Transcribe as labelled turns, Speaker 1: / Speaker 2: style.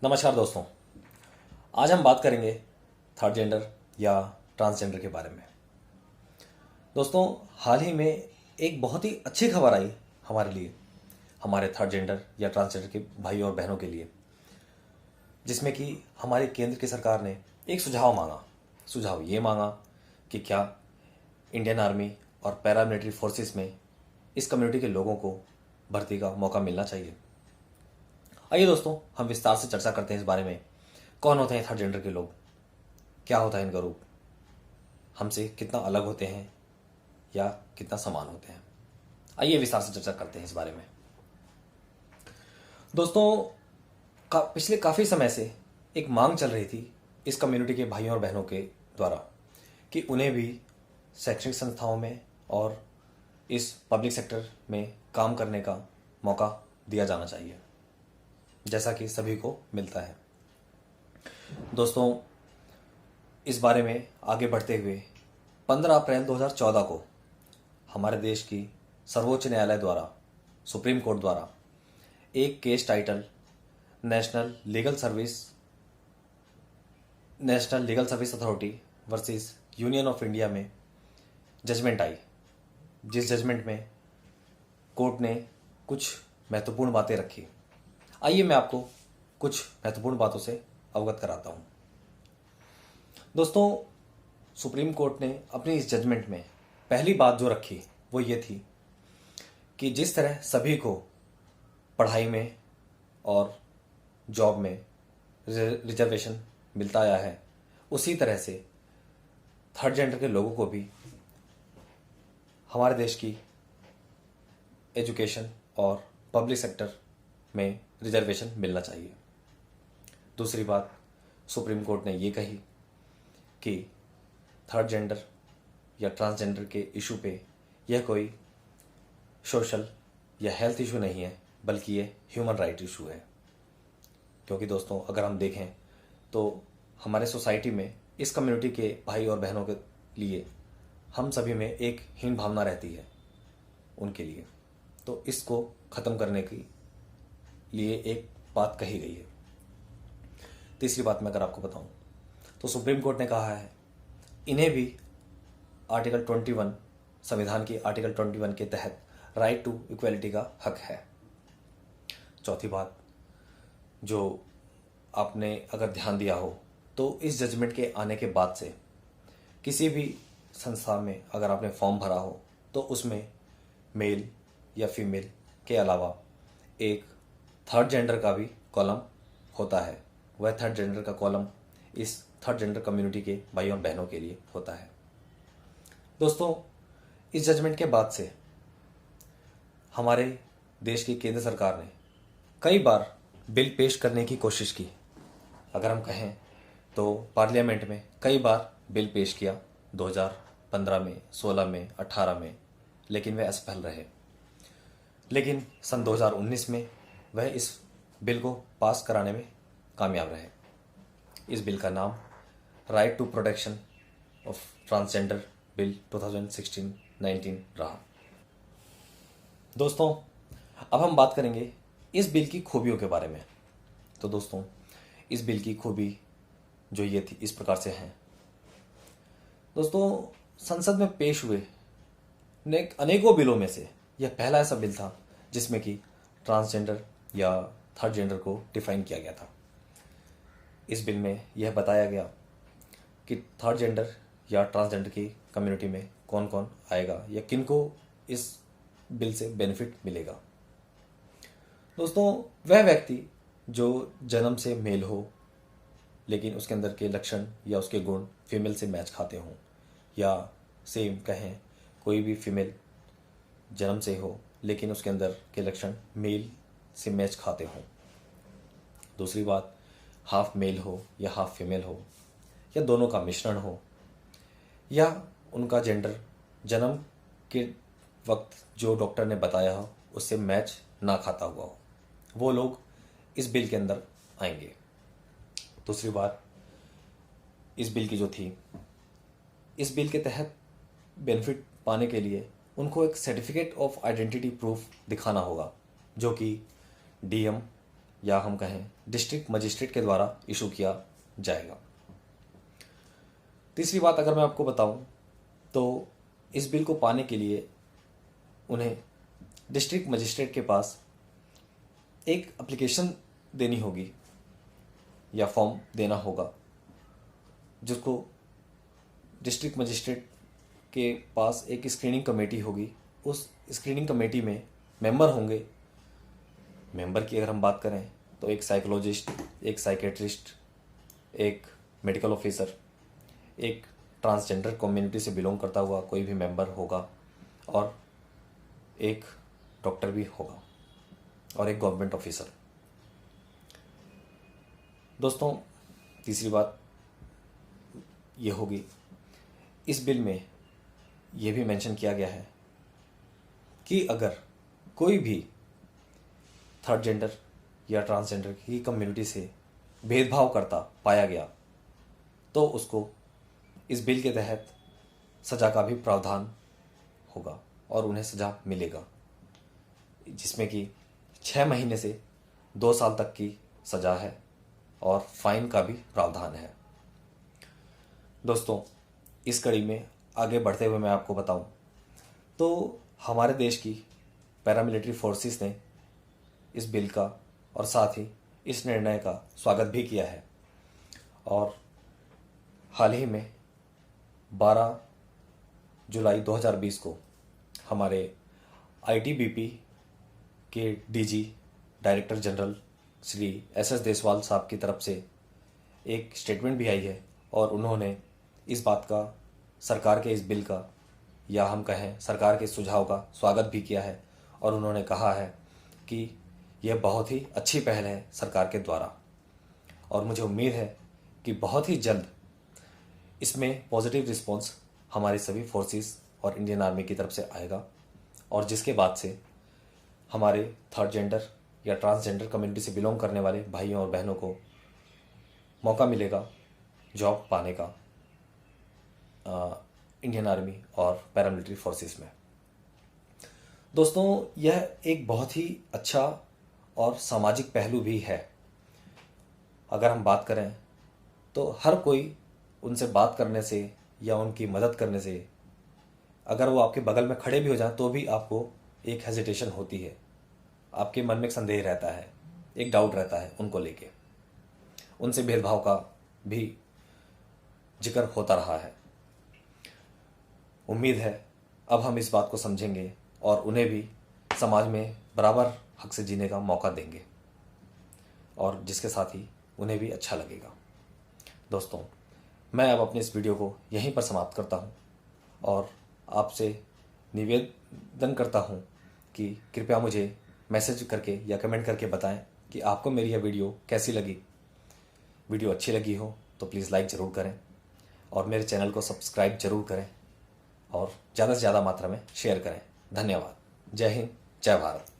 Speaker 1: नमस्कार दोस्तों। आज हम बात करेंगे थर्ड जेंडर या ट्रांसजेंडर के बारे में। दोस्तों, हाल ही में एक बहुत ही अच्छी खबर आई हमारे लिए, हमारे थर्ड जेंडर या ट्रांसजेंडर के भाई और बहनों के लिए, जिसमें कि हमारी केंद्र की सरकार ने एक सुझाव मांगा। सुझाव ये मांगा कि क्या इंडियन आर्मी और पैरामिलिट्री फोर्सेस में इस कम्युनिटी के लोगों को भर्ती का मौका मिलना चाहिए। आइए दोस्तों, हम विस्तार से चर्चा करते हैं इस बारे में। कौन होते हैं थर्ड जेंडर के लोग, क्या होता है इनका रूप, हमसे कितना अलग होते हैं या कितना समान होते हैं। आइए विस्तार से चर्चा करते हैं इस बारे में। दोस्तों, पिछले काफ़ी समय से एक मांग चल रही थी इस कम्युनिटी के भाइयों और बहनों के द्वारा कि उन्हें भी शैक्षणिक संस्थाओं में और इस पब्लिक सेक्टर में काम करने का मौका दिया जाना चाहिए, जैसा कि सभी को मिलता है। दोस्तों, इस बारे में आगे बढ़ते हुए 15 अप्रैल 2014 को हमारे देश की सर्वोच्च न्यायालय द्वारा, सुप्रीम कोर्ट द्वारा एक case title national legal service authority versus union of India में जजमेंट आई, जिस जजमेंट में कोर्ट ने कुछ महत्वपूर्ण बातें रखी। आइए मैं आपको कुछ महत्वपूर्ण बातों से अवगत कराता हूं। दोस्तों, सुप्रीम कोर्ट ने अपनी इस जजमेंट में पहली बात जो रखी वो ये थी कि जिस तरह सभी को पढ़ाई में और जॉब में रिजर्वेशन मिलता आया है, उसी तरह से थर्ड जेंडर के लोगों को भी हमारे देश की एजुकेशन और पब्लिक सेक्टर में रिजर्वेशन मिलना चाहिए। दूसरी बात, सुप्रीम कोर्ट ने ये कही कि थर्ड जेंडर या ट्रांसजेंडर के इशू पे यह कोई सोशल या हेल्थ इशू नहीं है, बल्कि ये ह्यूमन राइट इशू है। क्योंकि दोस्तों, अगर हम देखें तो हमारे सोसाइटी में इस कम्युनिटी के भाई और बहनों के लिए हम सभी में एक हीन भावना रहती है उनके लिए, तो इसको ख़त्म करने के लिए एक बात कही गई है। तीसरी बात मैं अगर आपको बताऊं तो सुप्रीम कोर्ट ने कहा है इन्हें भी आर्टिकल 21 संविधान की आर्टिकल 21 के तहत राइट टू इक्वलिटी का हक है। चौथी बात, जो आपने अगर ध्यान दिया हो तो इस जजमेंट के आने के बाद से किसी भी संस्था में अगर आपने फॉर्म भरा हो तो उसमें मेल या फीमेल के अलावा एक थर्ड जेंडर का भी कॉलम होता है। वह थर्ड जेंडर का कॉलम इस थर्ड जेंडर कम्युनिटी के भाइयों और बहनों के लिए होता है। दोस्तों, इस जजमेंट के बाद से हमारे देश की केंद्र सरकार ने कई बार बिल पेश करने की कोशिश की। अगर हम कहें तो पार्लियामेंट में कई बार बिल पेश किया, 2015 में, 16 में, 18 में, लेकिन वे असफल रहे। लेकिन सन 2019 में वह इस बिल को पास कराने में कामयाब रहे। इस बिल का नाम right to protection of transgender bill 2016-19 रहा। दोस्तों, अब हम बात करेंगे इस बिल की खूबियों के बारे में। तो दोस्तों, इस बिल की खूबी जो ये थी इस प्रकार से हैं। दोस्तों, संसद में पेश हुए अनेकों बिलों में से यह पहला ऐसा बिल था जिसमें कि ट्रांसजेंडर या थर्ड जेंडर को डिफाइन किया गया था। इस बिल में यह बताया गया कि थर्ड जेंडर या ट्रांसजेंडर की कम्युनिटी में कौन कौन आएगा या किनको इस बिल से बेनिफिट मिलेगा। दोस्तों, वह व्यक्ति जो जन्म से मेल हो लेकिन उसके अंदर के लक्षण या उसके गुण फीमेल से मैच खाते हों, या सेम कहें कोई भी फीमेल जन्म से हो लेकिन उसके अंदर के लक्षण मेल से मैच खाते हों। दूसरी बात, हाफ मेल हो या हाफ फीमेल हो, या दोनों का मिश्रण हो, या उनका जेंडर जन्म के वक्त जो डॉक्टर ने बताया हो उससे मैच ना खाता हुआ हो, वो लोग इस बिल के अंदर आएंगे। दूसरी बात, इस बिल की जो थी, इस बिल के तहत बेनिफिट पाने के लिए उनको एक सर्टिफिकेट ऑफ आइडेंटिटी प्रूफ दिखाना होगा, जो कि डीएम या हम कहें डिस्ट्रिक्ट मजिस्ट्रेट के द्वारा इशू किया जाएगा। तीसरी बात अगर मैं आपको बताऊं तो इस बिल को पाने के लिए उन्हें डिस्ट्रिक्ट मजिस्ट्रेट के पास एक एप्लीकेशन देनी होगी या फॉर्म देना होगा, जिसको डिस्ट्रिक्ट मजिस्ट्रेट के पास एक स्क्रीनिंग कमेटी होगी। उस स्क्रीनिंग कमेटी में मेंबर होंगे। मेंबर की अगर हम बात करें तो एक साइकोलॉजिस्ट, एक साइकेट्रिस्ट, एक मेडिकल ऑफिसर, एक ट्रांसजेंडर कम्युनिटी से बिलोंग करता हुआ कोई भी मेंबर होगा और एक डॉक्टर भी होगा और एक गवर्नमेंट ऑफिसर। दोस्तों, तीसरी बात ये होगी, इस बिल में यह भी मेंशन किया गया है कि अगर कोई भी थर्ड जेंडर या ट्रांसजेंडर की कम्युनिटी से भेदभाव करता पाया गया तो उसको इस बिल के तहत सज़ा का भी प्रावधान होगा और उन्हें सज़ा मिलेगा, जिसमें कि 6 महीने से 2 साल तक की सज़ा है और फाइन का भी प्रावधान है। दोस्तों, इस कड़ी में आगे बढ़ते हुए मैं आपको बताऊं तो हमारे देश की पैरामिलिट्री फोर्सेस ने इस बिल का और साथ ही इस निर्णय का स्वागत भी किया है और हाल ही में 12 जुलाई 2020 को हमारे आईटीबीपी के DG director general Shri SS Deswal साहब की तरफ से एक स्टेटमेंट भी आई है और उन्होंने इस बात का, सरकार के इस बिल का या हम कहें सरकार के सुझाव का स्वागत भी किया है और उन्होंने कहा है कि यह बहुत ही अच्छी पहल है सरकार के द्वारा और मुझे उम्मीद है कि बहुत ही जल्द इसमें पॉजिटिव रिस्पॉन्स हमारी सभी फोर्सेस और इंडियन आर्मी की तरफ से आएगा और जिसके बाद से हमारे थर्ड जेंडर या ट्रांसजेंडर कम्युनिटी से बिलोंग करने वाले भाइयों और बहनों को मौका मिलेगा जॉब पाने का इंडियन आर्मी और पैरामिलिट्री फोर्सेस में। दोस्तों, यह एक बहुत ही अच्छा और सामाजिक पहलू भी है। अगर हम बात करें तो हर कोई उनसे बात करने से या उनकी मदद करने से, अगर वो आपके बगल में खड़े भी हो जाएं तो भी आपको एक हेजिटेशन होती है, आपके मन में एक संदेह रहता है, एक डाउट रहता है उनको लेके, उनसे भेदभाव का भी जिक्र होता रहा है। उम्मीद है अब हम इस बात को समझेंगे और उन्हें भी समाज में बराबर हक से जीने का मौका देंगे और जिसके साथ ही उन्हें भी अच्छा लगेगा। दोस्तों, मैं अब अपने इस वीडियो को यहीं पर समाप्त करता हूं और आपसे निवेदन करता हूं कि कृपया मुझे मैसेज करके या कमेंट करके बताएं कि आपको मेरी यह वीडियो कैसी लगी। वीडियो अच्छी लगी हो तो प्लीज़ लाइक ज़रूर करें और मेरे चैनल को सब्सक्राइब ज़रूर करें और ज़्यादा से ज़्यादा मात्रा में शेयर करें। धन्यवाद। जय हिंद, जय भारत।